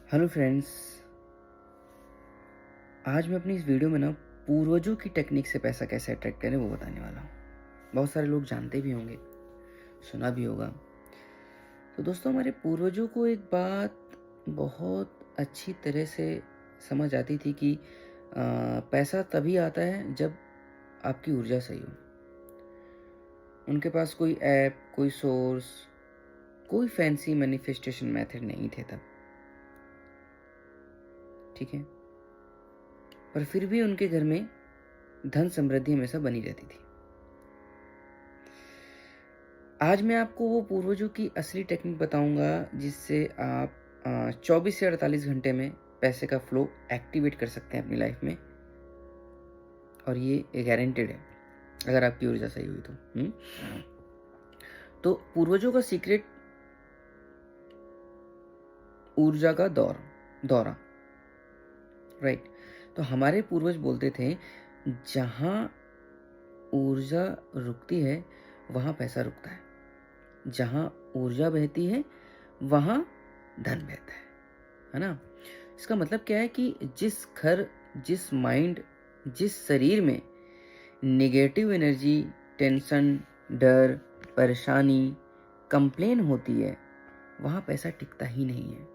Hello friends. आज मैं अपनी इस वीडियो में पूर्वजों की टेक्निक से पैसा कैसे अट्रैक्ट करें वो बताने वाला हूँ। बहुत सारे लोग जानते भी होंगे, सुना भी होगा। तो दोस्तों, हमारे पूर्वजों को एक बात बहुत अच्छी तरह से समझ आती थी कि पैसा तभी आता है जब आपकी ऊर्जा सही हो। उनके पास कोई ऐप, कोई सोर्स, कोई फैंसी मैनिफेस्टेशन मेथड नहीं थे तब, ठीक है। पर फिर भी उनके घर में धन समृद्धि हमेशा बनी रहती थी। आज मैं आपको वो पूर्वजों की असली टेक्निक बताऊंगा जिससे आप 24 से 48 घंटे में पैसे का फ्लो एक्टिवेट कर सकते हैं अपनी लाइफ में, और ये गारंटेड है अगर आपकी ऊर्जा सही हुई तो। तो पूर्वजों का सीक्रेट, ऊर्जा का दौरा, राइट। तो हमारे पूर्वज बोलते थे, जहां ऊर्जा रुकती है वहां पैसा रुकता है, जहां ऊर्जा बहती है वहां धन बहता है ना। इसका मतलब क्या है कि जिस घर, जिस माइंड, जिस शरीर में नेगेटिव एनर्जी, टेंशन, डर, परेशानी, कंप्लेन होती है, वहां पैसा टिकता ही नहीं है।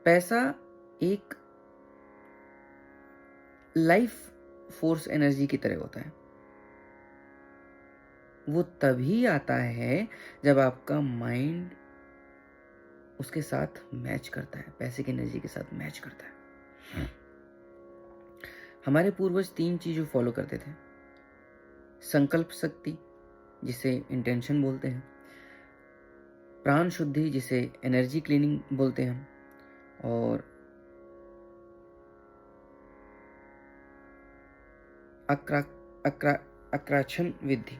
पैसा एक लाइफ फोर्स एनर्जी की तरह होता है। वो तभी आता है जब आपका माइंड उसके साथ मैच करता है, पैसे की एनर्जी के साथ मैच करता है। हमारे पूर्वज 3 चीजों फॉलो करते थे। संकल्प शक्ति, जिसे इंटेंशन बोलते हैं, प्राण शुद्धि, जिसे एनर्जी क्लीनिंग बोलते हैं, और अक्राक्षण विधि,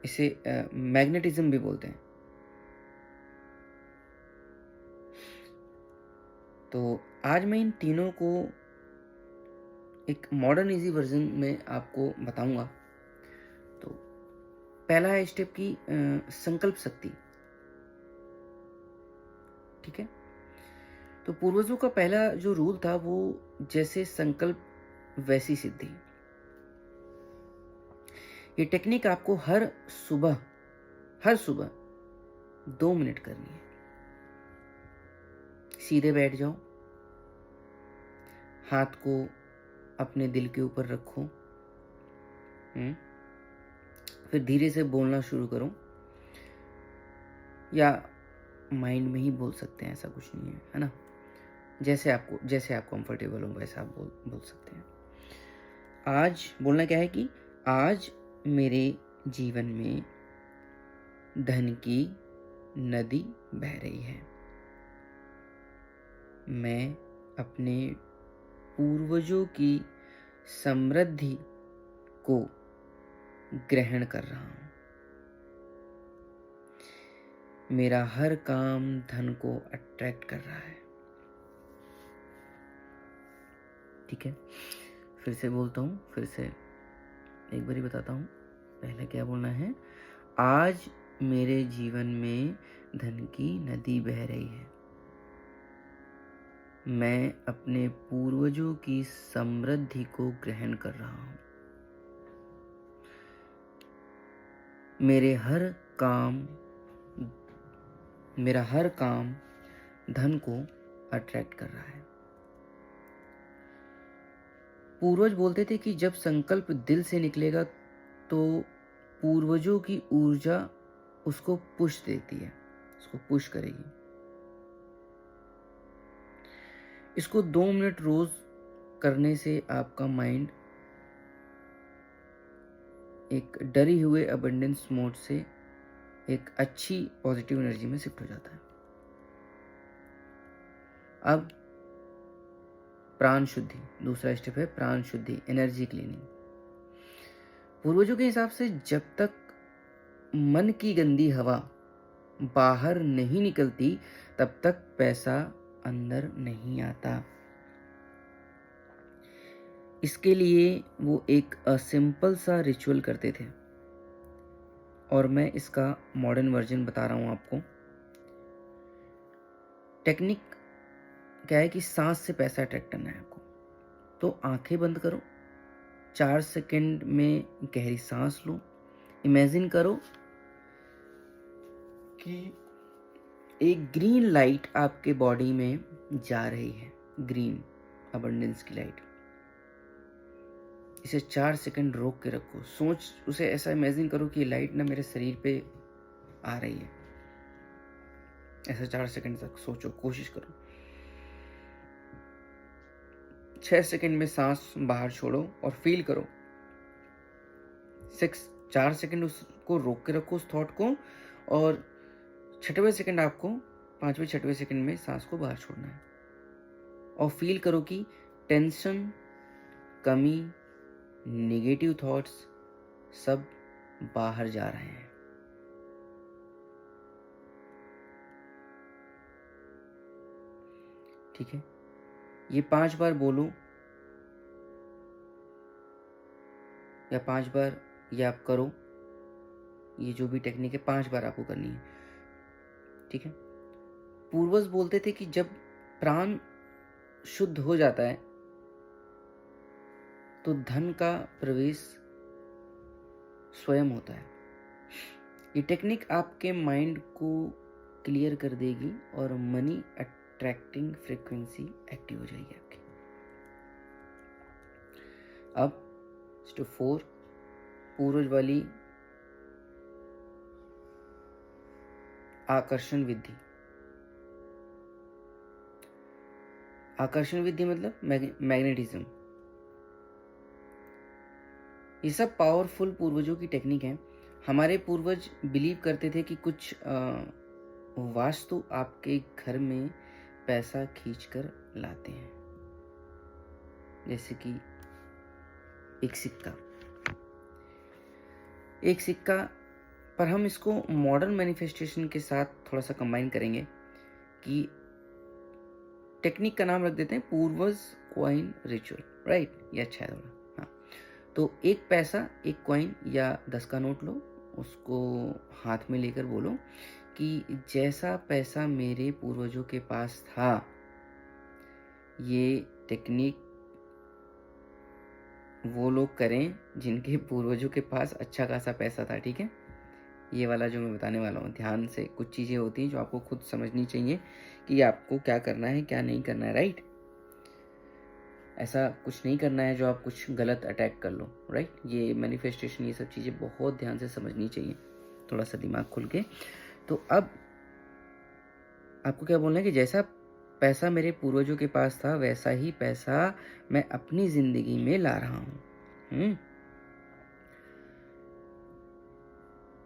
इसे मैग्नेटिज्म भी बोलते हैं। तो आज मैं इन तीनों को एक मॉडर्न इजी वर्जन में आपको बताऊंगा। तो पहला है स्टेप की संकल्प शक्ति, ठीक है। तो पूर्वजों का पहला जो रूल था वो, जैसे संकल्प वैसी सिद्धि। ये टेक्निक आपको हर सुबह 2 मिनट करनी है। सीधे बैठ जाओ, हाथ को अपने दिल के ऊपर रखो, फिर धीरे से बोलना शुरू करो, या माइंड में ही बोल सकते हैं, ऐसा कुछ नहीं है ना। जैसे आप कंफर्टेबल हो वैसे आप बोल सकते हैं। आज बोलना क्या है कि आज मेरे जीवन में धन की नदी बह रही है। मैं अपने पूर्वजों की समृद्धि को ग्रहण कर रहा हूं। मेरा हर काम धन को अट्रैक्ट कर रहा है, ठीक है। फिर से बोलता हूं, फिर से एक बारी बताता हूं। पहले क्या बोलना है? आज मेरे जीवन में धन की नदी बह रही है। मैं अपने पूर्वजों की समृद्धि को ग्रहण कर रहा हूं। मेरा हर काम धन को अट्रैक्ट कर रहा है। पूर्वज बोलते थे कि जब संकल्प दिल से निकलेगा तो पूर्वजों की ऊर्जा उसको पुश देती है, उसको पुश करेगी। इसको 2 मिनट रोज करने से आपका माइंड एक डरी हुए अबंडेंस मोड से एक अच्छी पॉजिटिव एनर्जी में शिफ्ट हो जाता है। अब प्राण शुद्धि, दूसरा स्टेप है प्राण शुद्धि, एनर्जी क्लीनिंग। पूर्वजों के हिसाब से जब तक मन की गंदी हवा बाहर नहीं निकलती तब तक पैसा अंदर नहीं आता। इसके लिए वो एक सिंपल सा रिचुअल करते थे। और मैं इसका मॉडर्न वर्जन बता रहा हूँ आपको। टेक्निक क्या है कि सांस से पैसा अट्रैक्ट करना है आपको। तो आंखें बंद करो, 4 सेकंड में गहरी सांस लो। इमेजिन करो कि एक ग्रीन लाइट आपके बॉडी में जा रही है, ग्रीन अबंडेंस की लाइट। इसे 4 सेकंड रोक के रखो। सोच, उसे ऐसा इमेजिन करो कि लाइट ना मेरे शरीर पे आ रही है। ऐसा 4 सेकंड तक सोचो, कोशिश करो। 6 सेकंड में सांस बाहर छोड़ो और फील करो। 4 सेकंड उसको रोक के रखो, उस थॉट को, और 6वें सेकंड आपको 5वें 6वें सेकंड में सांस को बाहर छोड़ना है और फील करो कि टेंशन, कमी, नेगेटिव थॉट्स सब बाहर जा रहे हैं। ठीक है, ये 5 बार बोलो या 5 बार ये आप करो। ये जो भी टेक्निक है 5 बार आपको करनी है। ठीक है। पूर्वज बोलते थे कि जब प्राण शुद्ध हो जाता है तो धन का प्रवेश स्वयं होता है। ये टेक्निक आपके माइंड को क्लियर कर देगी और मनी अट्रैक्टिंग फ्रीक्वेंसी एक्टिव हो जाएगी आपकी। अब स्टेप 4, पूर्वज वाली आकर्षण विधि। आकर्षण विधि मतलब मैग्नेटिज्म। ये सब पावरफुल पूर्वजों की टेक्निक है। हमारे पूर्वज बिलीव करते थे कि कुछ वास्तु आपके घर में पैसा खींचकर लाते हैं। जैसे कि एक सिक्का, पर हम इसको मॉडर्न मैनिफेस्टेशन के साथ थोड़ा सा कंबाइन करेंगे कि टेक्निक का नाम रख देते हैं पूर्वज कॉइन रिचुअल, राइट? ये अच्छा है थोड़ा। हाँ, तो एक पैसा, एक कॉइन या 10 का नोट लो, उसको हाथ में लेकर बोलो कि जैसा पैसा मेरे पूर्वजों के पास था, ये टेक्निक वो लोग करें जिनके पूर्वजों के पास अच्छा खासा पैसा था। ठीक है, ये वाला जो मैं बताने वाला हूँ, ध्यान से, कुछ चीज़ें होती हैं जो आपको खुद समझनी चाहिए कि आपको क्या करना है, क्या नहीं करना है, राइट? ऐसा कुछ नहीं करना है जो आप कुछ गलत अटैक कर लो, राइट? ये मैनिफेस्टेशन, ये सब चीज़ें बहुत ध्यान से समझनी चाहिए, थोड़ा सा दिमाग खुल के। तो अब आपको क्या बोलना है कि जैसा पैसा मेरे पूर्वजों के पास था वैसा ही पैसा मैं अपनी जिंदगी में ला रहा हूँ।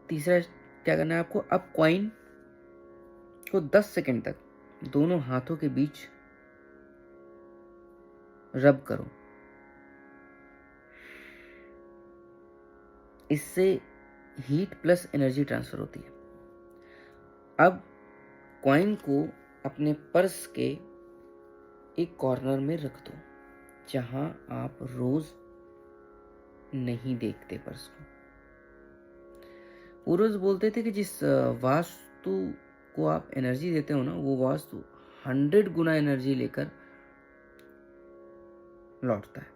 तीसरा क्या करना है आपको, अब कॉइन को 10 सेकंड तक दोनों हाथों के बीच रब करो। इससे हीट प्लस एनर्जी ट्रांसफर होती है। अब कॉइन को अपने पर्स के एक कॉर्नर में रख दो जहां आप रोज नहीं देखते पर्स को। पूर्वज बोलते थे कि जिस वास्तु को आप एनर्जी देते हो ना, वो वास्तु 100 गुना एनर्जी लेकर लौटता है।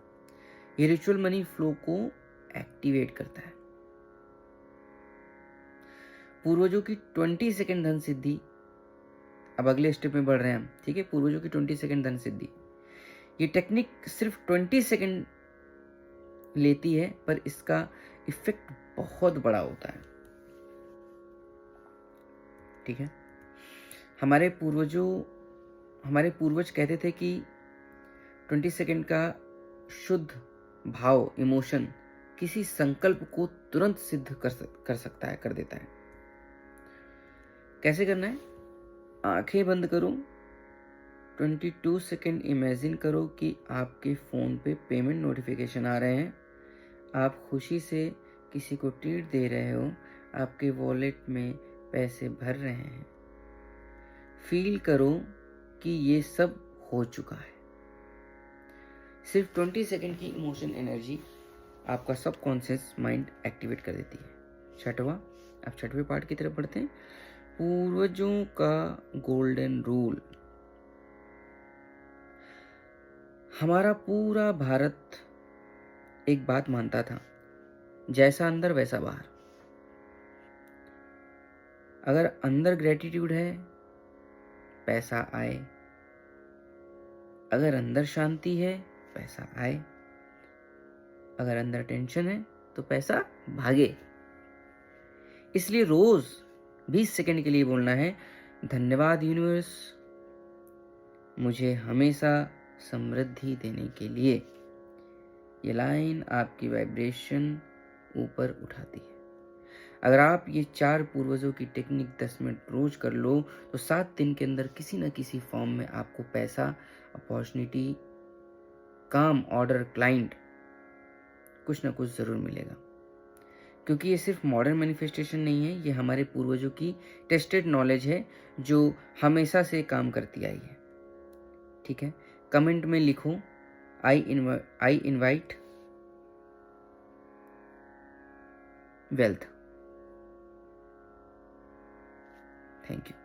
ये रिचुअल मनी फ्लो को एक्टिवेट करता है। पूर्वजों की 20 सेकंड धन सिद्धि। अब अगले स्टेप में बढ़ रहे हैं हम। ठीक है, पूर्वजों की 20 सेकंड धन सिद्धि। ये टेक्निक सिर्फ 20 सेकंड लेती है पर इसका इफेक्ट बहुत बड़ा होता है। ठीक है, हमारे पूर्वज कहते थे कि 20 सेकंड का शुद्ध भाव, इमोशन किसी संकल्प को तुरंत सिद्ध कर सकता है, कर देता है। कैसे करना है? आंखें बंद करो, 22 सेकंड इमेजिन करो कि आपके फ़ोन पे पेमेंट नोटिफिकेशन आ रहे हैं, आप खुशी से किसी को ट्रीट दे रहे हो, आपके वॉलेट में पैसे भर रहे हैं। फील करो कि ये सब हो चुका है। सिर्फ 20 सेकंड की इमोशन एनर्जी आपका सबकॉन्शियस माइंड एक्टिवेट कर देती है। 6वां, अब 6वें पार्ट की तरफ बढ़ते हैं। पूर्वजों का गोल्डन रूल। हमारा पूरा भारत एक बात मानता था, जैसा अंदर वैसा बाहर। अगर अंदर ग्रेटिट्यूड है, पैसा आए। अगर अंदर शांति है, पैसा आए। अगर अंदर टेंशन है तो पैसा भागे। इसलिए रोज 20 सेकंड के लिए बोलना है, धन्यवाद यूनिवर्स, मुझे हमेशा समृद्धि देने के लिए। ये लाइन आपकी वाइब्रेशन ऊपर उठाती है। अगर आप ये 4 पूर्वजों की टेक्निक 10 मिनट रोज कर लो तो 7 दिन के अंदर किसी न किसी फॉर्म में आपको पैसा, अपॉर्चुनिटी, काम, ऑर्डर, क्लाइंट कुछ ना कुछ जरूर मिलेगा। क्योंकि ये सिर्फ मॉडर्न मैनिफेस्टेशन नहीं है, ये हमारे पूर्वजों की टेस्टेड नॉलेज है जो हमेशा से काम करती आई है। ठीक है, कमेंट में लिखो, I invite wealth. Thank you.